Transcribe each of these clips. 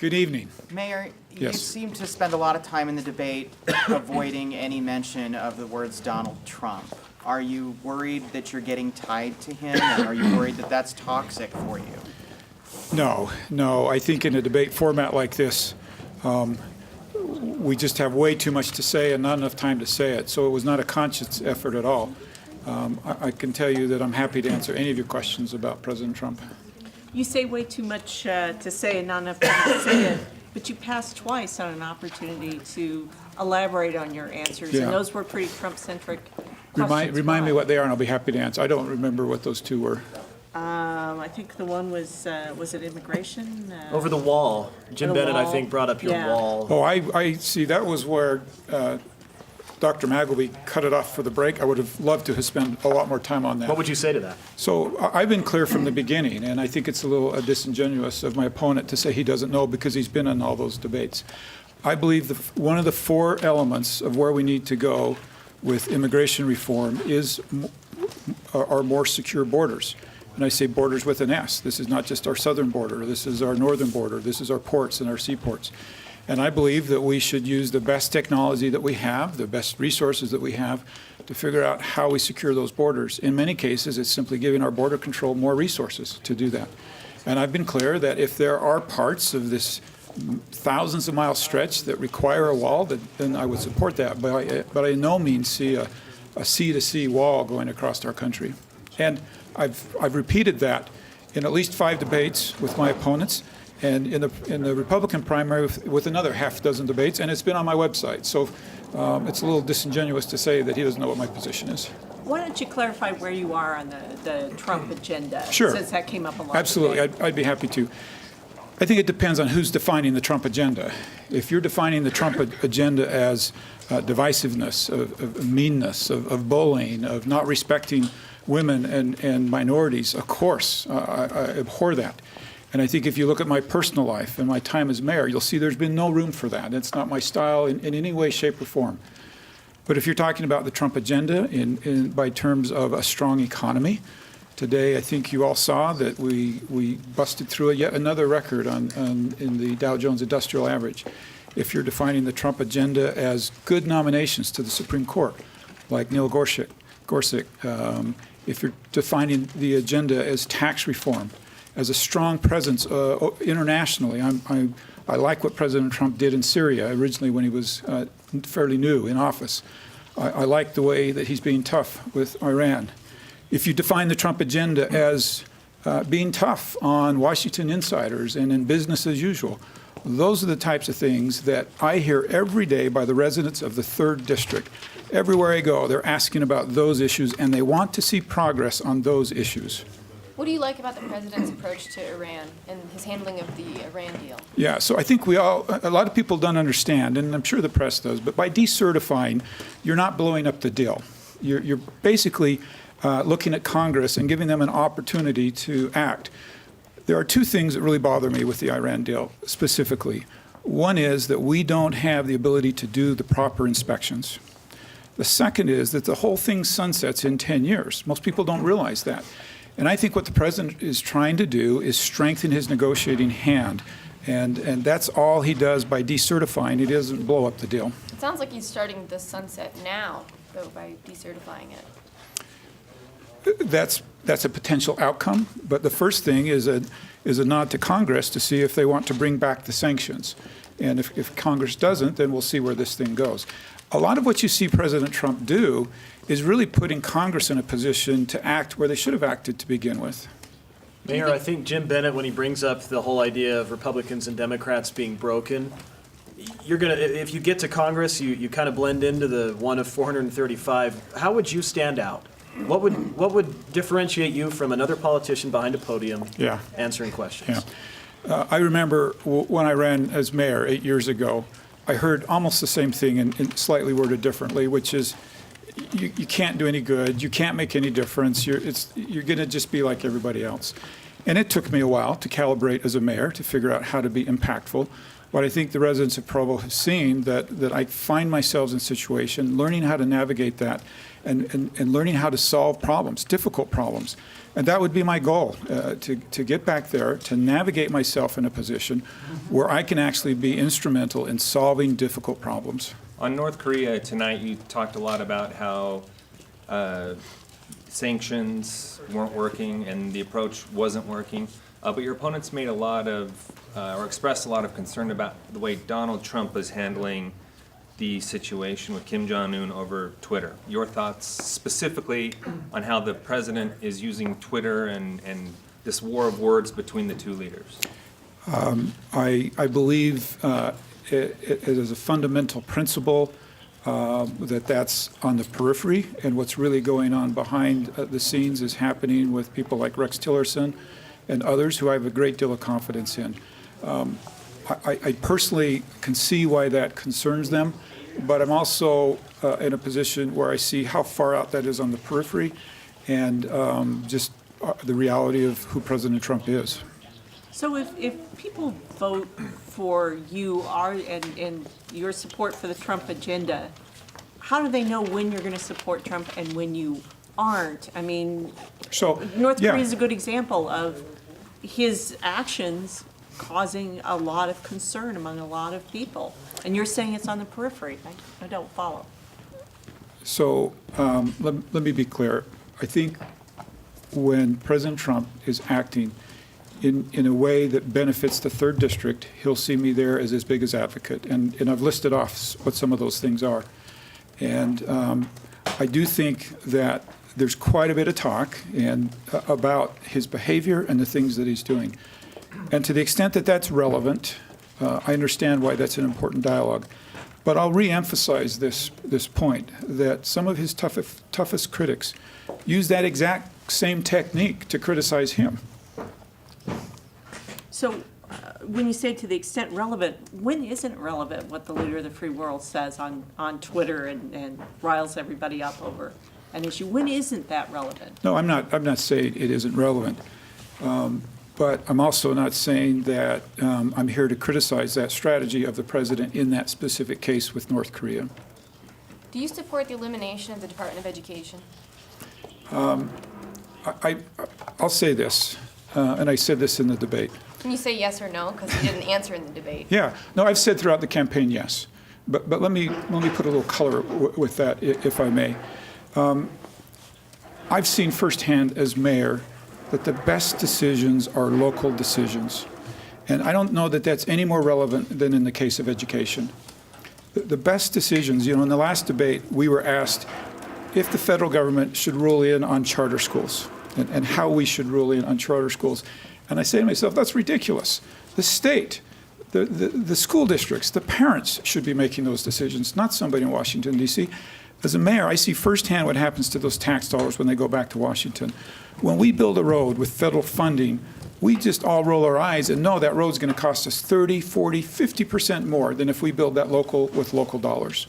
Good evening. Mayor, you Yes. seem to spend a lot of time in the debate avoiding any mention of the words Donald Trump. Are you worried that you're getting tied to him, and are you worried that that's toxic for you? No. I think in a debate format like this, we just have way too much to say and not enough time to say it. So it was not a conscious effort at all. I can tell you that I'm happy to answer any of your questions about President Trump. You say way too much to say and not enough time to say it, but you passed twice on an opportunity to elaborate on your answers, Yeah. and those were pretty Trump-centric questions. Remind me what they are, and I'll be happy to answer. I don't remember what those two were. I think the one was it immigration? Over the wall. Jim The Bennett, I wall. think, brought up your Yeah. wall. Oh, I see. That was where Dr. Magleby cut it off for the break. I would have loved to have spent a lot more time on that. What would you say to that? So I've been clear from the beginning, and I think it's a little disingenuous of my opponent to say he doesn't know because he's been in all those debates. I believe one of the four elements of where we need to go with immigration reform is our more secure borders. And I say borders with an S. This is not just our southern border. This is our northern border. This is our ports and our seaports. And I believe that we should use the best technology that we have, the best resources that we have, to figure out how we secure those borders. In many cases, it's simply giving our border control more resources to do that. And I've been clear that if there are parts of this thousands of mile stretch that require a wall, then I would support that. But I in no means see a sea-to-sea wall going across our country. And I've repeated that in at least 5 debates with my opponents, and in the Republican primary with another half dozen debates, and it's been on my website. So it's a little disingenuous to say that he doesn't know what my position is. Why don't you clarify where you are on the Trump agenda? Sure. Since that came up a lot. Absolutely. Today. I'd be happy to. I think it depends on who's defining the Trump agenda. If you're defining the Trump agenda as divisiveness, of meanness, of bullying, of not respecting women and minorities, of course, I abhor that. And I think if you look at my personal life and my time as mayor, you'll see there's been no room for that. It's not my style in any way, shape, or form. But if you're talking about the Trump agenda by terms of a strong economy, today I think you all saw that we busted through yet another record in the Dow Jones Industrial Average. If you're defining the Trump agenda as good nominations to the Supreme Court, like Neil Gorsuch, if you're defining the agenda as tax reform, as a strong presence internationally. I like what President Trump did in Syria originally when he was fairly new in office. I like the way that he's being tough with Iran. If you define the Trump agenda as being tough on Washington insiders and in business as usual, those are the types of things that I hear every day by the residents of the 3rd District. Everywhere I go, they're asking about those issues, and they want to see progress on those issues. What do you like about the president's approach to Iran and his handling of the Iran deal? Yeah, so I think a lot of people don't understand, and I'm sure the press does, but by decertifying, you're not blowing up the deal. You're basically looking at Congress and giving them an opportunity to act. There are 2 things that really bother me with the Iran deal specifically. One is that we don't have the ability to do the proper inspections. The second is that the whole thing sunsets in 10 years. Most people don't realize that. And I think what the president is trying to do is strengthen his negotiating hand. And that's all he does by decertifying. He doesn't blow up the deal. It sounds like he's starting the sunset now, though, by decertifying it. That's a potential outcome. But the first thing is a nod to Congress to see if they want to bring back the sanctions. And if Congress doesn't, then we'll see where this thing goes. A lot of what you see President Trump do is really putting Congress in a position to act where they should have acted to begin with. Mayor, I think Jim Bennett, when he brings up the whole idea of Republicans and Democrats being broken, if you get to Congress, you kind of blend into the one of 435. How would you stand out? What would differentiate you from another politician behind a podium answering questions? Yeah. I remember when I ran as mayor 8 years ago, I heard almost the same thing and slightly worded differently, which is you can't do any good, you can't make any difference, you're going to just be like everybody else. And it took me a while to calibrate as a mayor to figure out how to be impactful. But I think the residents of Provo have seen that I find myself in a situation, learning how to navigate that and learning how to solve problems, difficult problems. And that would be my goal, to get back there, to navigate myself in a position where I can actually be instrumental in solving difficult problems. On North Korea tonight, you talked a lot about how sanctions weren't working and the approach wasn't working. But your opponents made a lot of, or expressed a lot of concern about the way Donald Trump is handling the situation with Kim Jong-un over Twitter. Your thoughts specifically on how the president is using Twitter and this war of words between the two leaders? I believe it is a fundamental principle that's on the periphery, and what's really going on behind the scenes is happening with people like Rex Tillerson and others who I have a great deal of confidence in. I personally can see why that concerns them, but I'm also in a position where I see how far out that is on the periphery and just the reality of who President Trump is. So if people vote for you and your support for the Trump agenda, how do they know when you're going to support Trump and when you aren't? I mean, North Korea is a good example of his actions causing a lot of concern among a lot of people. And you're saying it's on the periphery. I don't follow. So let me be clear. I think when President Trump is acting in a way that benefits the 3rd District, he'll see me there as his biggest advocate. And I've listed off what some of those things are. And I do think that there's quite a bit of talk about his behavior and the things that he's doing. And to the extent that that's relevant, I understand why that's an important dialogue. But I'll reemphasize this point, that some of his toughest critics use that exact same technique to criticize him. So when you say to the extent relevant, when isn't it relevant what the leader of the free world says on Twitter and riles everybody up over an issue? When isn't that relevant? No, I'm not saying it isn't relevant. But I'm also not saying that I'm here to criticize that strategy of the president in that specific case with North Korea. Do you support the elimination of the Department of Education? I'll say this, and I said this in the debate. Can you say yes or no? Because you didn't answer in the debate. Yeah, no, I've said throughout the campaign yes, but let me put a little color with that, if I may. I've seen firsthand as mayor that the best decisions are local decisions, and I don't know that that's any more relevant than in the case of education. The best decisions, in the last debate, we were asked if the federal government should rule in on charter schools and how we should rule in on charter schools. And I say to myself, that's ridiculous. The state, the school districts, the parents should be making those decisions, not somebody in Washington, D.C. As a mayor, I see firsthand what happens to those tax dollars when they go back to Washington. When we build a road with federal funding, we just all roll our eyes and know that road's going to cost us 30, 40, 50% more than if we build that with local dollars.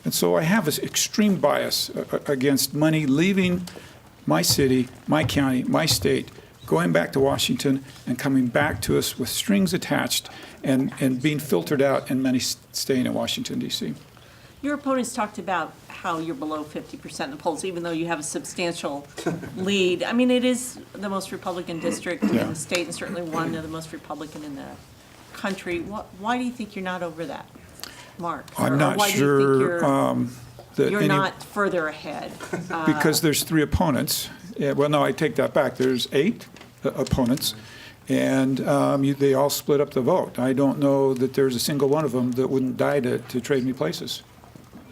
And so I have this extreme bias against money leaving my city, my county, my state, going back to Washington and coming back to us with strings attached and being filtered out and money staying in Washington, D.C. Your opponents talked about how you're below 50% in the polls, even though you have a substantial lead. I mean, it is the most Republican district in the state and certainly one of the most Republican in the country. Why do you think you're not over that mark? I'm not why sure do you think that you're not further ahead? Because there's 3 opponents. Yeah, well, no, I take that back. There's 8 opponents, and they all split up the vote. I don't know that there's a single one of them that wouldn't die to trade me places.